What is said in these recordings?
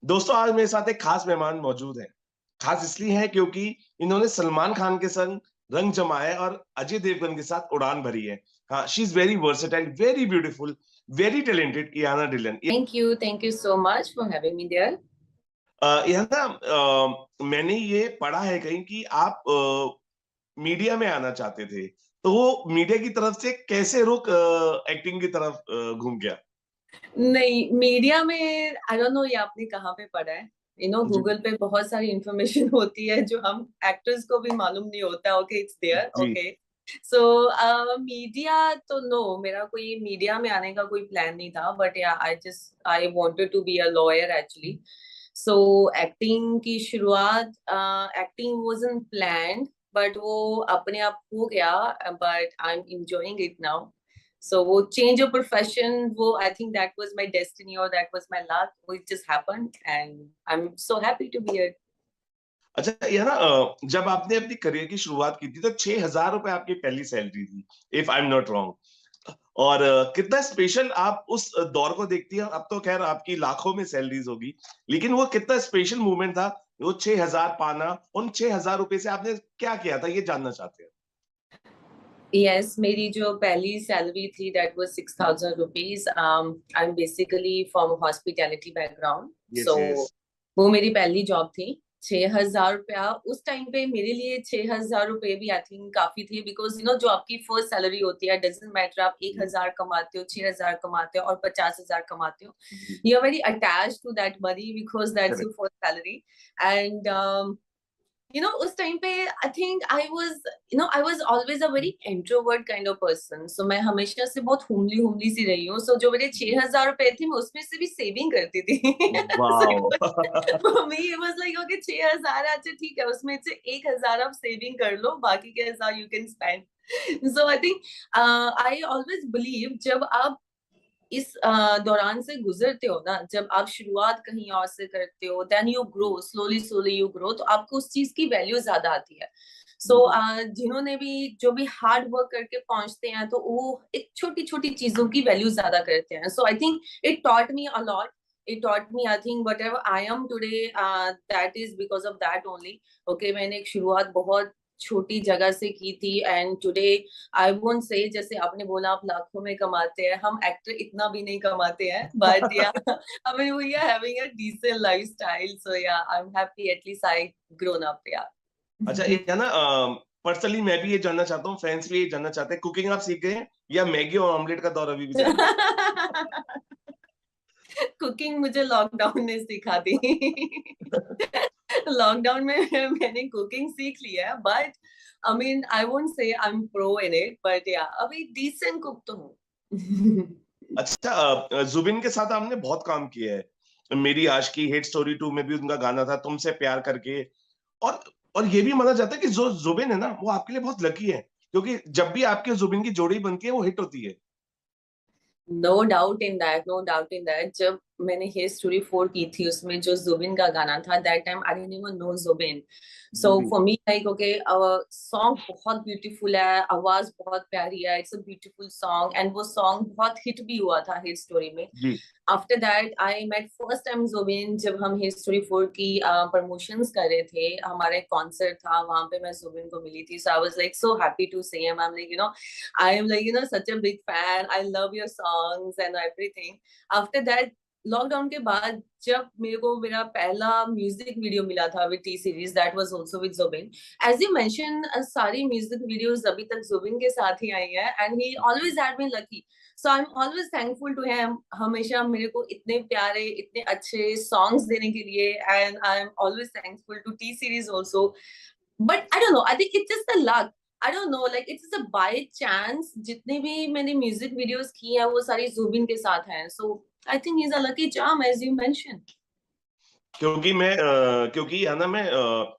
दोस्तों, आज मेरे साथ एक खास मेहमान मौजूद है। खास इसलिए है क्योंकि इन्होंने सलमान खान के संग रंग जमाया है और अजय देवगन के साथ उड़ान भरी है। हाँ, she is very versatile, very beautiful, very talented, Iyana Dhillon. Thank you so much for having me there. यह ना मैंने ये पढ़ा है कहीं कि आप मीडिया में आना चाहते थे, तो वो मीडिया की तरफ से कैसे रुक एक्टिंग की तरफ घूम गया? नहीं, मीडिया में आई डोंट नो ये आपने कहाँ पे पढ़ा है। जी, गूगल पे बहुत सारी इंफॉर्मेशन होती है जो हम एक्टर्स को भी मालूम नहीं होता। Okay, it's there. जी। ओके, सो मीडिया तो नो, मेरा कोई मीडिया में आने का कोई प्लान नहीं था। But yeah I wanted to be a lawyer actually. So acting की शुरुआत, एक्टिंग वाजंट प्लान्ड, बट वो अपने आप हो गया। But I am enjoying it now. So वो change of profession, वो I think that was my destiny or that was my luck. It just happened and I'm so happy to be here. अच्छा, ये ना जब आपने अपनी career की शुरुआत की थी तो 6,000 रुपए आपकी पहली सैलरी थी, if I am not wrong. और कितना स्पेशल आप उस दौर को देखती हैं। अब तो खैर आपकी लाखों में सैलरीज होगी, लेकिन वो कितना स्पेशल मोमेंट था, वो 6,000 पाना। उन 6,000 रुपए से आपने क्या किया था, ये जानना चाहते हैं। Yes, मेरी जो पहली सैलरी थी that was 6,000 rupees. I'm basically from hospitality background. Yes, So yes. वो मेरी पहली जॉब थी। 6,000 रुपया उस टाइम पे मेरे लिए, 6,000 रुपए भी आई थिंक काफी थे, बिकॉज जो आपकी फर्स्ट सैलरी होती है, डजेंट मैटर आप 1,000 कमाते हो, 6,000 कमाते हो और 50,000 कमाते हो, you are very attach to that money because that's your correct. First salary. And उस टाइम पे I think I was always a very introvert kind of person. So मैं हमेशा से बहुत हुमली हुमली सी रही हूँ। सो जो मेरे 6,000 रुपए थे, मैं उसमें से भी सेविंग करती थी। Wow. For me it was like okay, 6,000, अच्छा ठीक है, उसमें से 1,000 आप सेविंग कर लो, बाकी के 1,000 you can spend. So I think I always believe, जब आप इस दौरान से गुजरते हो ना, जब आप शुरुआत कहीं और से करते हो, then you grow slowly slowly, you grow, तो आपको उस चीज की वैल्यू ज्यादा आती है। सो बिल्कुल। जिन्होंने भी जो भी हार्ड वर्क करके पहुंचते हैं, तो वो एक छोटी छोटी चीजों की वैल्यू ज्यादा करते हैं। So I think it taught me a lot. It taught me, I think, whatever I am today, that is because of that only. Okay, मैंने एक शुरुआत बहुत छोटी जगह से की थी, and today I won't say, जैसे आपने बोला आप लाखों में कमाते हैं, हम एक्टर इतना भी नहीं कमाते हैं, बट या I mean we are having a decent lifestyle, so yeah, I'm happy at least I grown up, अच्छा, yeah. ये है ना, पर्सनली मैं भी ये जानना चाहता हूँ, फैंस भी ये जानना चाहते हैं, कुकिंग आप सीख गए हैं या मैगी और ऑमलेट का दौर अभी भी जारी है? कुकिंग मुझे लॉकडाउन ने सिखा दी। लॉकडाउन में मैंने कुकिंग सीख लिया है, but I mean I won't say I am pro in it, but या अभी डिसेंट कुक तो हूँ। अच्छा, जुबिन के साथ आपने बहुत काम किया है। मेरी आशिकी, हिट स्टोरी 2 में भी उनका गाना था, तुमसे प्यार करके। और और ये भी माना जाता है कि जो जुबिन है ना, वो आपके लिए बहुत लकी है, क्योंकि जब भी आपके जुबिन की जोड़ी बनती है, वो हिट होती है। No doubt in that, no doubt in that. जब मैंने हे स्टोरी 4 की थी, उसमें जो जुबिन का गाना था, that time I didn't even know Jubin. So जी, for me like okay, song बहुत ब्यूटीफुल है, आवाज बहुत प्यारी है, it's a beautiful song, and वो सॉन्ग बहुत हिट भी हुआ था हे स्टोरी में। जी। After that I met first time Jubin, जब हम हिस्ट्री 4 की प्रमोशंस कर रहे थे, हमारा एक कॉन्सर्ट था, वहां पे मैं जुबिन को मिली थी। So I was like so happy to see him. I am like I am like, such a big fan. I love your songs and everything. After that, lockdown के बाद जब मेरे को मेरा पहला म्यूजिक वीडियो मिला था with T series, that was also with Zubin. As you mention, सारी म्यूजिक वीडियोस अभी तक जुबिन के साथ ही आई है, and he always had been lucky. So I am always thankful to him, हमेशा मेरे को इतने प्यारे, इतने अच्छे सॉन्ग्स देने के लिए, and I am always thankful to T series also. But I don't know, I think it's just the luck. I don't know, like it's a by chance, जितने भी मैंने म्यूजिक वीडियोस की हैं वो सारी जुबिन के साथ हैं। So I think is a lucky charm, as you mention. क्योंकि है ना, मैं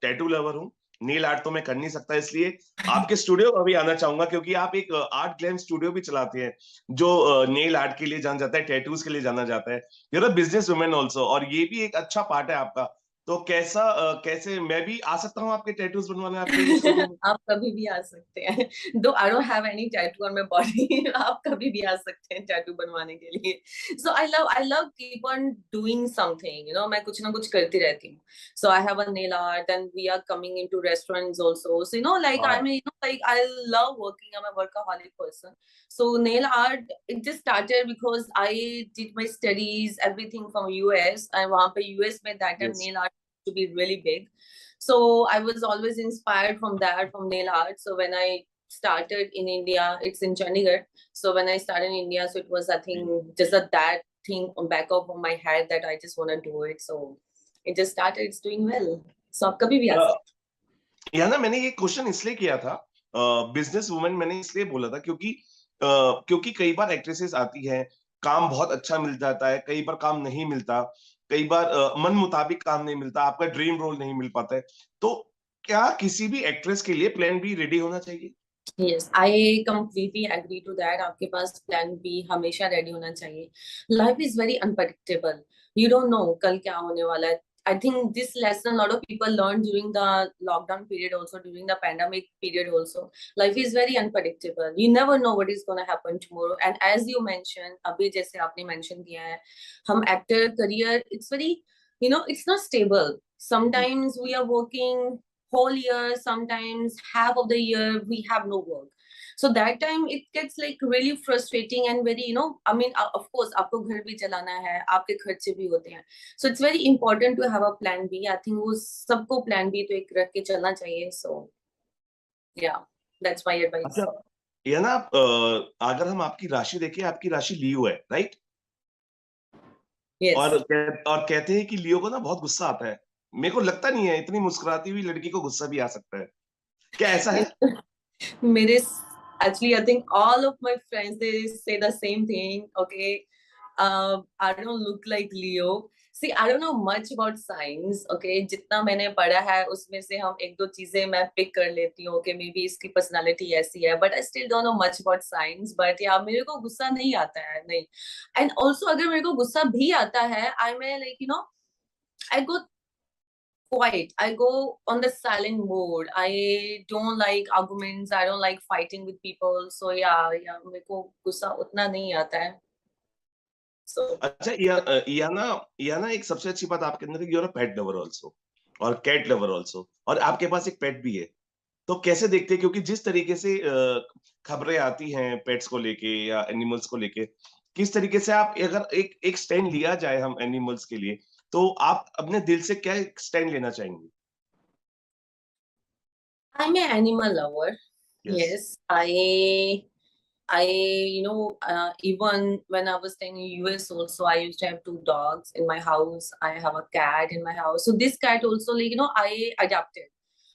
टैटू लवर हूँ। नेल आर्ट तो मैं कर नहीं सकता, इसलिए आपके स्टूडियो अभी आना चाहूंगा, क्योंकि आप एक आर्ट ग्लैम स्टूडियो भी चलाते हैं, जो नेल आर्ट के लिए जाना जाता है, टैटूज के लिए जाना जाता है। You're a business women also, और ये भी एक अच्छा पार्ट है आपका। तो कैसे मैं भी आ सकता हूँ आपके टैटूज बनवाने आपके शोरूम में? आप कभी भी आ सकते हैं। दो I don't have any tattoo on my body. आप कभी भी आ सकते हैं टैटू बनवाने के लिए। So I love keep on doing something, मैं कुछ ना कुछ करती रहती हूँ। So I have a nail art and we are coming into restaurants also. So like I हाँ, mean like I love working. I am a workaholic person. So nail art, it just started because I did my studies, everything from US, and वहाँ पे US में that time yes. nail art to be really big. So I was always inspired from that, from nail art. So when I started in India, it's in Chandigarh. So when I started in India, so it was, I think, just that thing on back of my head that I just want to do it. So it just started. It's doing well. So आप कभी भी आ सकते या ना मैंने ये question इसलिए किया था, बिजनेस वुमेन मैंने इसलिए बोला था क्योंकि कई बार एक्ट्रेसेस आती हैं, काम बहुत अच्छा मिल जाता है, कई बार काम नहीं मिलता, कई बार मन मुताबिक काम नहीं मिलता, आपका ड्रीम रोल नहीं मिल पाता है। तो क्या किसी भी एक्ट्रेस के लिए प्लान बी रेडी होना चाहिए? हैं। Yes, I completely agree to that. आपके पास प्लान बी हमेशा रेडी होना चाहिए। Life is very unpredictable. You don't know कल क्या होने वाला है। I think this lesson a lot of people learned during the lockdown period, also during the pandemic period also. Life is very unpredictable. You never know what is going to happen tomorrow. And as you mentioned, अभी जैसे आपने mention किया है, हम actor career, it's very, it's not stable. Sometimes we are working whole year, sometimes half of the year we have no work. So that time it gets like really frustrating and very, I mean, of course आपको घर भी चलाना है, आपके खर्चे भी होते हैं. So it's very important to have a plan B. I think वो सबको plan B तो एक रख के चलना चाहिए. So yeah, that's my अच्छा, advice. ये ना अगर हम आपकी राशि देखें, आपकी राशि लियो है, राइट? Yes. और कहते हैं कि लियो को ना बहुत गुस्सा आता है। मेरे को लगता नहीं है इतनी मुस्कुराती हुई लड़की को गुस्सा भी आ सकता है। क्या ऐसा है? मेरे actually I think all of my friends they say the same thing. Okay, I don't look like Leo. See, I don't know much about science. Okay, जितना मैंने पढ़ा है उसमें से हम एक दो चीजें मैं पिक कर लेती हूँ. Okay, maybe इसकी personality ऐसी है, but I still don't know much about science. But yeah, मेरे को गुस्सा नहीं आता है, नहीं. And also अगर मेरे को गुस्सा भी आता है, I may like I go quiet. I go on the silent mode. I don't like arguments. I don't like fighting with people. So yeah, मेरे को गुस्सा उतना नहीं आता है. So अच्छा, या ना एक सबसे अच्छी बात आपके अंदर है, you are a pet lover also और कैट लवर आल्सो, और आपके पास एक पेट भी है। तो कैसे देखते हैं, क्योंकि जिस तरीके से खबरें आती हैं पेट्स को लेके या एनिमल्स को लेके, किस तरीके से आप अगर एक एक स्टैंड लिया जाए हम एनिमल्स के लिए, तो आप अपने दिल से क्या स्टैंड लेना चाहेंगे? I'm an animal lover. Yes. Yes, I even when I was staying in US also, I used to have two dogs in my house. I have a cat in my house. So this cat also, like, I adopted.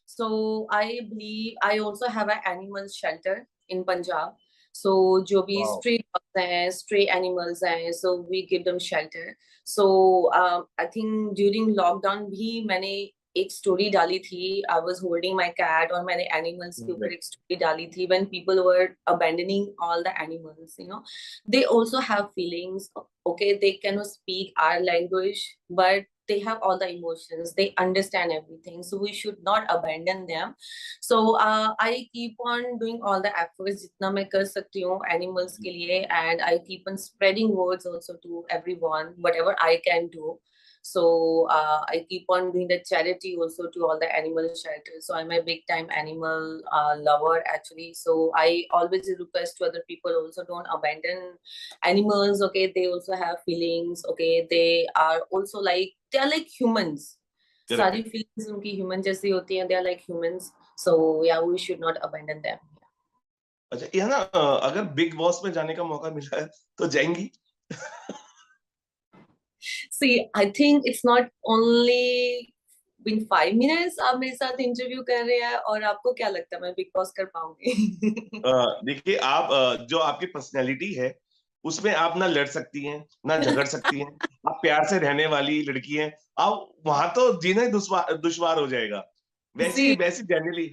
So I believe I also have an animal shelter in Punjab. So जो भी wow! stray dogs हैं, stray animals हैं, so we give them shelter. So I think during lockdown भी मैंने एक story डाली थी. I was holding my cat और मैंने एनिमल्स के ऊपर एक स्टोरी डाली थी. When people were abandoning all the animals, they also have feelings. Okay, they cannot speak our language, but they have all the emotions, they understand everything, so we should not abandon them. So I keep on doing all the efforts jitna main kar sakti hu animals ke liye, and I keep on spreading words also to everyone whatever I can do. So I keep on doing the charity also to all the animal shelters. So I'm a big time animal lover actually. So I always request to other people also, don't abandon animals. Okay, they also have feelings. Okay, they are also like, they are like humans. सारी correct. feelings उनकी human जैसी होती हैं. They are like humans. So yeah, we should not abandon them. अच्छा, ये ना अगर big boss में जाने का मौका मिला है, तो जाएँगी? See, I think it's not only been 5 minutes आप मेरे साथ इंटरव्यू कर रहे हैं, और आपको क्या लगता है मैं बिग बॉस कर पाऊंगी? देखिए, आप जो आपकी पर्सनैलिटी है, उसमें आप ना लड़ सकती हैं, ना झगड़ सकती हैं। आप प्यार से रहने वाली लड़की हैं। आप वहाँ तो जीना ही दुश्वार हो जाएगा। वैसी सी वैसी जनरली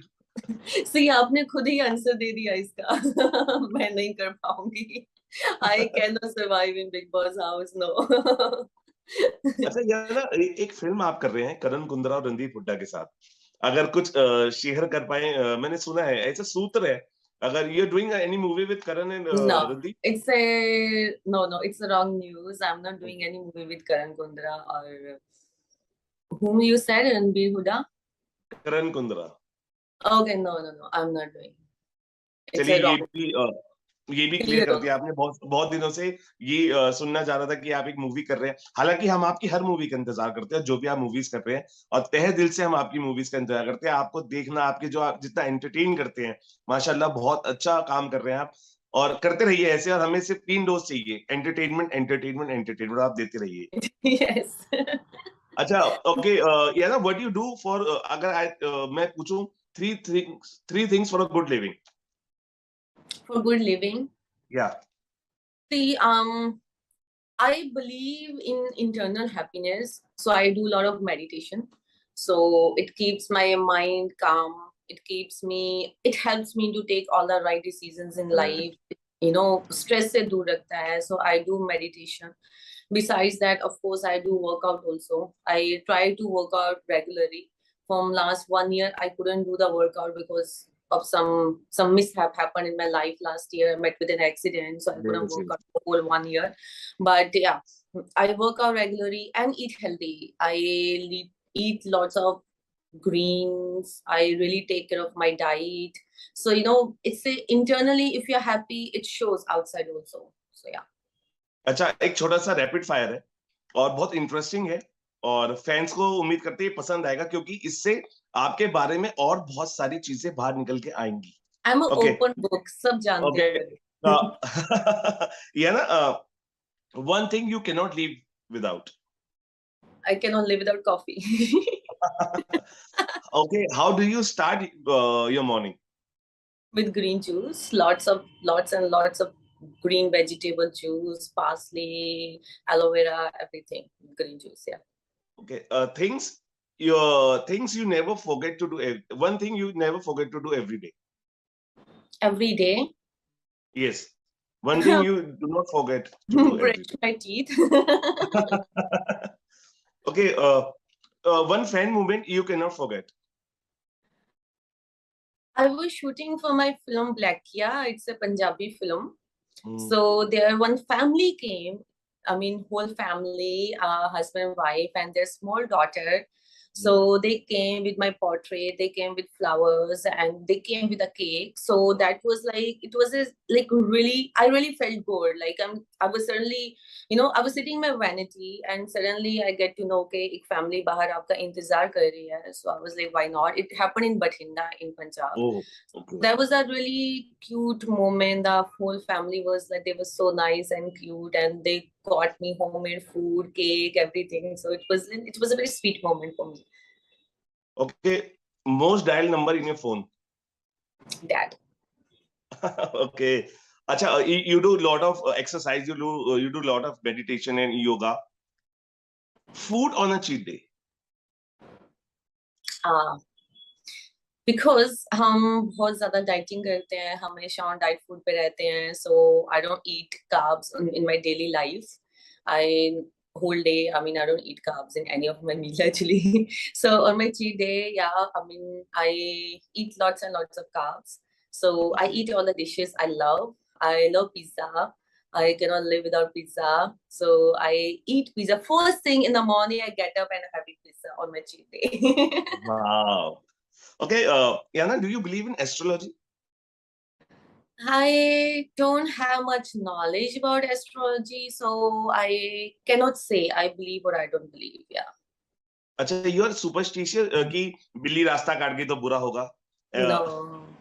सी आपने खुद ही आंसर दे दिया इसका. मैं नहीं कर पाऊंगी. I can not survive in Bigg Boss house, no. अच्छा यार ना एक फिल्म आप कर रहे हैं करण कुंद्रा और रणदीप हुड्डा के साथ, अगर कुछ शेयर कर पाए, मैंने सुना है ऐसा सूत्र है, अगर you are doing any movie with Karan and No, Randeep. it's a wrong news. I'm not doing any movie with Karan Kundra or whom you said, Ranbir Huda. Karan Kundra. Okay, no, no, no, I'm not doing. It's चलिए a wrong. ये भी clear Clear कर wrong. दिया आपने, बहुत बहुत दिनों से ये सुनना चाह रहा था कि आप एक मूवी कर रहे हैं, हालांकि हम आपकी हर मूवी का इंतजार करते हैं जो भी आप मूवीज कर रहे हैं, और तहे दिल से हम आपकी मूवीज का इंतजार करते हैं, आपको देखना, आपके जो आप जितना एंटरटेन करते हैं, माशाल्लाह बहुत अच्छा काम कर रहे हैं आप, और करते रहिए ऐसे, और हमें सिर्फ 3 डोज चाहिए, एंटरटेनमेंट एंटरटेनमेंट एंटरटेनमेंट, आप देते रहिए। Yes. अच्छा, ओके, या ना व्हाट यू डू फॉर, अगर मैं पूछूं, three things for a good living. For good living. या See, I believe in internal happiness, so I do a lot of meditation. So it keeps my mind calm. It helps me to take all the right decisions in life. Stress se dur rakhta hai. So I do meditation. Besides that, of course, I do workout also. I try to work out regularly. From last 1 year, I couldn't do the workout because of some mishap happened in my life last year. I met with an accident, so I couldn't work out for whole 1 year. But yeah, I work out regularly and eat healthy. Eat lots of greens. I really take care of my diet. So it's internally, if you're happy, it shows outside also. So yeah. अच्छा, एक छोटा सा rapid fire है और बहुत interesting है, और fans को उम्मीद करते हैं पसंद आएगा, क्योंकि इससे आपके बारे में और बहुत सारी चीजें बाहर निकल के आएंगी। I'm an okay open book. सब जानते ओके, हैं मेरे. ये ना, one thing you can not live without. I cannot live without coffee. Okay, how do you start your morning? With green juice, lots and lots of green vegetable juice, parsley, aloe vera, everything. Green juice, yeah. Okay, things you never forget to do. One thing you never forget to do every day. Every day, Yes, one thing you do not forget to do every brush day. my teeth. Okay, one fan moment you cannot forget. I was shooting for my film Blackia. It's a Punjabi film. Hmm. So there one family came. I mean, whole family, husband, wife, and their small daughter. So they came with my portrait. They came with flowers, and they came with a cake. So that was like it was like really. I really felt good. Like I was suddenly, I was sitting in my vanity, and suddenly I get to know, okay, एक family बाहर आपका इंतजार कर रही है. So I was like, why not? It happened in Bathinda in Punjab. Oh, okay. That was a really cute moment. The whole family was like, they were so nice and cute, and they got me homemade food, cake, everything. So it was a very sweet moment for me. Okay, most dial number in your phone. Dad. Okay. Acha, you do a lot of exercise. You do a lot of meditation and yoga. Food on a cheat day. Because हम बहुत ज्यादा dieting करते हैं, हमेशा on diet food पे रहते हैं, so I don't eat carbs in my daily life. I whole day, I mean, I don't eat carbs in any of my meals actually. So on my cheat day, yeah, I mean, I eat lots and lots of carbs. So I eat all the dishes I love. I love pizza. I cannot live without pizza. So I eat pizza. First thing in the morning, I get up and have pizza on my cheat day. Wow. Okay, Yana, do you believe in astrology? I don't have much knowledge about astrology, so I cannot say I believe or I don't believe. Yeah. अच्छा, you are superstitious कि बिल्ली रास्ता काट गई तो बुरा होगा? No,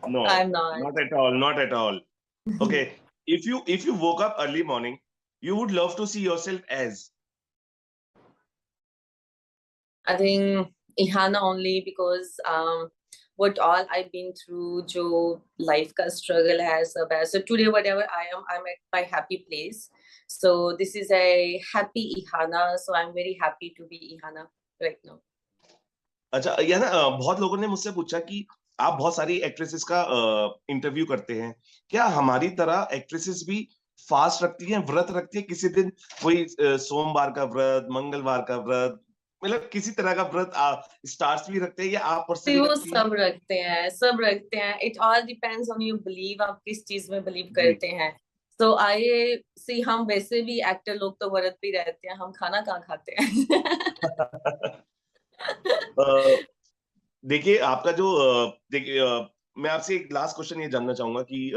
No, I'm not. not at all, not at all. Okay, if you woke up early morning, you would love to see yourself as? I think Ihana only because what all I've been through, जो life का struggle है सब है. So today whatever I am, I'm at my happy place. So this is a happy Ihana. So I'm very happy to be Ihana right now. अच्छा, याना, बहुत लोगों ने मुझसे पूछा कि आप बहुत सारी एक्ट्रेसेस का इंटरव्यू करते हैं, क्या हमारी तरह एक्ट्रेसेस भी फास्ट रखती हैं, व्रत रखती हैं किसी दिन, कोई सोमवार का व्रत, मंगलवार का व्रत, मतलब किसी तरह का व्रत स्टार्स भी रखते हैं या आप जी, पर्सनली वो रखती हैं? सब रखते हैं, सब रखते हैं। It all depends on your believe, आप किस चीज में बिलीव जी। करते हैं। तो आइए सी, हम वैसे भी एक्टर लोग तो व्रत भी रहते हैं, हम खाना कहाँ खाते हैं। अ, देखिए आपका जो देखिए मैं आपसे एक लास्ट क्वेश्चन ये जानना चाहूंगा कि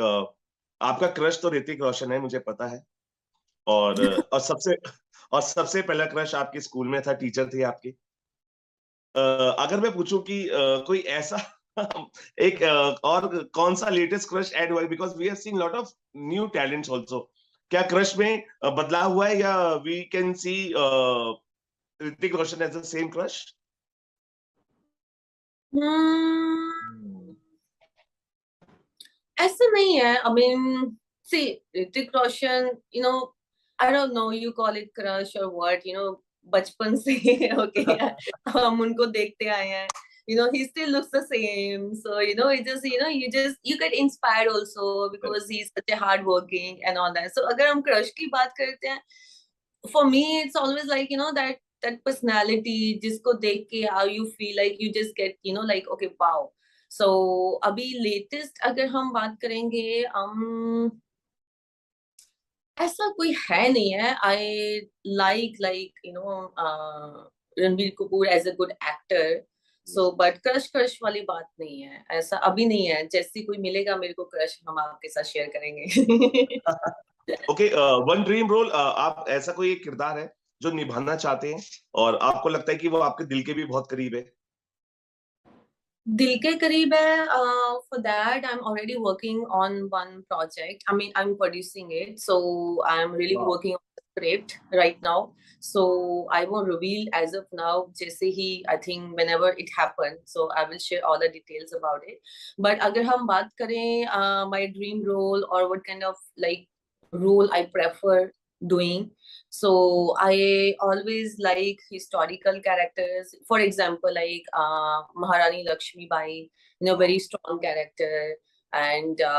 आपका क्रश तो ऋतिक रोशन है, मुझे पता है। और सबसे पहला क्रश आपके स्कूल में था, टीचर थे आपके। अगर मैं पूछूं कि कोई ऐसा एक और कौन सा लेटेस्ट क्रश ऐड हुआ है, because we have seen lot of new talents also. क्या क्रश में बदलाव हुआ है या we can see Hrithik Roshan as the same crush? Hmm, ऐसा नहीं है। I mean see, Hrithik Roshan, you know, I don't know you call it crush और व्हाट, यू नो, बचपन से ओके हम उनको देखते आए हैं। You know, he still looks the same. So, you know, it just, you get inspired also because he's such a hard working and all that. So, अगर हम crush की बात करते हैं, for me, it's always like, that personality, जिसको देख के how you feel like you just get, like, okay, wow. So, अभी latest अगर हम बात करेंगे, ऐसा कोई है नहीं है। I like Ranbir Kapoor as a good actor. So but crush crush वाली बात नहीं है, ऐसा अभी नहीं है। जैसी कोई मिलेगा मेरे को क्रश, हम आपके साथ शेयर करेंगे। ओके, वन ड्रीम रोल, आप ऐसा कोई एक किरदार है जो निभाना चाहते हैं और आपको लगता है कि वो आपके दिल के भी बहुत करीब है? दिल के करीब है। For that I am already working on one project. I mean I am producing it, so I am really वाह। Working on the script right now. So I won't reveal as of now. जैसे ही I think whenever it happens, so I will share all the details about it. But अगर हम बात करें my dream role or what kind of like role I prefer doing, so I always like historical characters. For example, like Maharani Lakshmi Bai, very strong character. And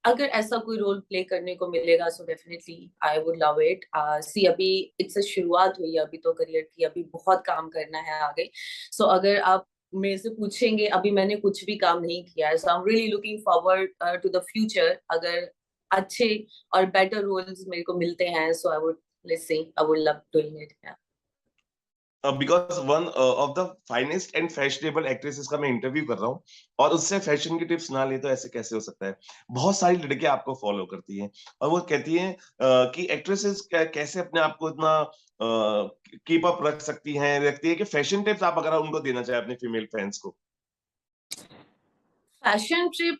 अगर ऐसा कोई role play करने को मिलेगा, so definitely I would love it. See, अभी it's अ शुरुआत हुई है अभी तो करियर की, अभी बहुत काम करना है आगे। सो अगर आप मेरे से पूछेंगे, अभी मैंने कुछ भी काम नहीं किया है। So I am really looking forward to the future. अगर अच्छे और बेटर रोल्स मेरे को मिलते हैं, so I would, let's say, I would love doing it. Because one of the finest and fashionable actresses का मैं इंटरव्यू कर रहा हूँ और उससे फैशन की टिप्स ना ले तो ऐसे कैसे हो सकता है। बहुत सारी लड़कियां आपको फॉलो करती हैं और वो कहती हैं कि एक्ट्रेसेस कैसे अपने आप को इतना कीप अप रख सकती हैं, रखती है कि फैशन टिप्स आप अगर उनको देना चाहे अपने फीमेल फैंस को। Fashion trip,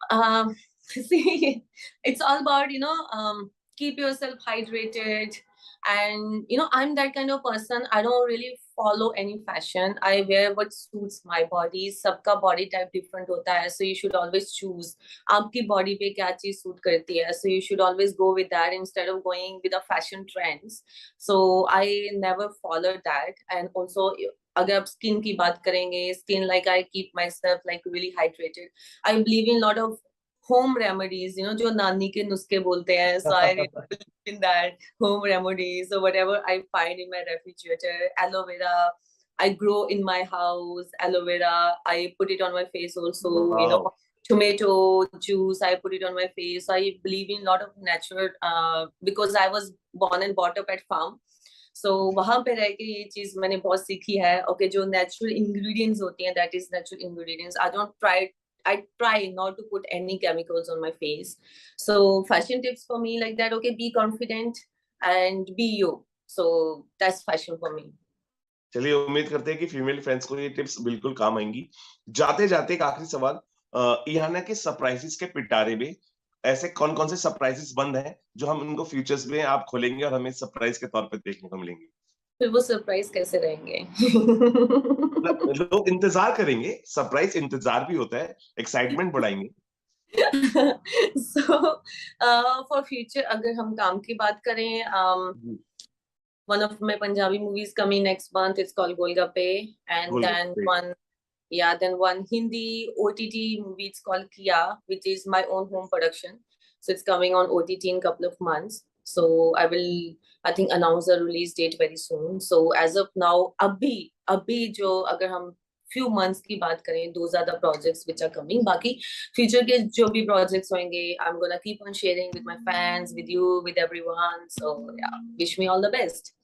see, it's all about, keep yourself hydrated. And, I'm that kind of person. I don't really follow any fashion. I wear what suits my body. सबका body type different होता है. So you should always choose आपकी body पे क्या चीज suit करती है. So you should always go with that instead of going with the fashion trends. So I never followed that. And also, अगर आप स्किन की बात करेंगे, skin like I keep my self like really hydrated. I believe in lot of home remedies, जो नानी के नुस्खे बोलते हैं। So I believe in that home remedies. So whatever I find in my refrigerator, aloe vera, I grow in my house aloe vera. I put it on my face also. वाह। Tomato juice, I put it on my face. I believe in a lot of natural, because I was born and brought up at farm. So वहां पे रह के ये चीज मैंने बहुत सीखी है। ओके, जो नेचुरल इंग्रेडिएंट्स होती हैं, that is natural ingredients. I try not to put any chemicals on my face. So fashion tips for me like that, okay, be confident and be you. So that's fashion for me. चलिए, उम्मीद करते हैं कि female fans को ये tips बिल्कुल काम आएंगी। जाते जाते एक आखिरी सवाल, इहाना के सरप्राइजेस के पिटारे में ऐसे कौन कौन से सरप्राइजेस बंद हैं जो हम उनको फ्यूचर्स में आप खोलेंगे और हमें सरप्राइज के तौर पे देखने को मिलेंगे? फिर वो सरप्राइज कैसे रहेंगे? लोग इंतजार करेंगे, सरप्राइज इंतजार भी होता है, एक्साइटमेंट बढ़ाएंगे। So for future, अगर हम काम की बात करें, one of my Punjabi movies coming next month. It's called Golgappe. And then one Hindi OTT movie. It's called Kia, which is my own home production. So it's coming on OTT in a couple of months. So I will, I think, announce the release date very soon. So as of now, अभी जो अगर हम few months की बात करें, those are the projects which are coming. बाकी future के जो भी projects होंगे, I'm gonna keep on sharing with my fans, with you, with everyone. So yeah, wish me all the best.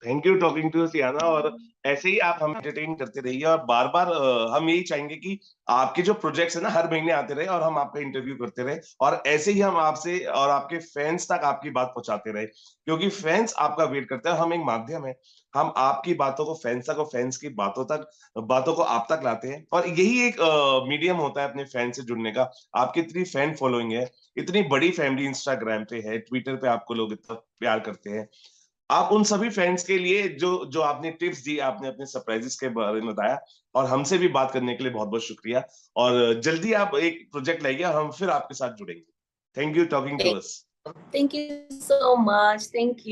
Thank you talking to Siyana. और ऐसे ही आप हम entertain करते रहिए, और बार बार हम यही चाहेंगे कि आपके जो प्रोजेक्ट्स है ना हर महीने आते रहे और हम आपका इंटरव्यू करते रहे, और ऐसे ही हम आपसे और आपके फैंस तक आपकी बात पहुंचाते रहे, क्योंकि फैंस आपका वेट करते हैं। हम एक माध्यम है, हम आपकी बातों को फैंस तक और फैंस की बातों को आप तक लाते हैं, और यही एक मीडियम होता है अपने फैन से जुड़ने का। आपकी इतनी फैन फॉलोइंग है, इतनी बड़ी फैमिली इंस्टाग्राम पे है, ट्विटर पे आपको लोग इतना प्यार करते हैं। आप उन सभी फैंस के लिए जो जो आपने टिप्स दी, आपने अपने सरप्राइजेस के बारे में बताया, और हमसे भी बात करने के लिए बहुत बहुत शुक्रिया। और जल्दी आप एक प्रोजेक्ट लाइए और हम फिर आपके साथ जुड़ेंगे। Thank you talking to us. Thank you so much. Thank you.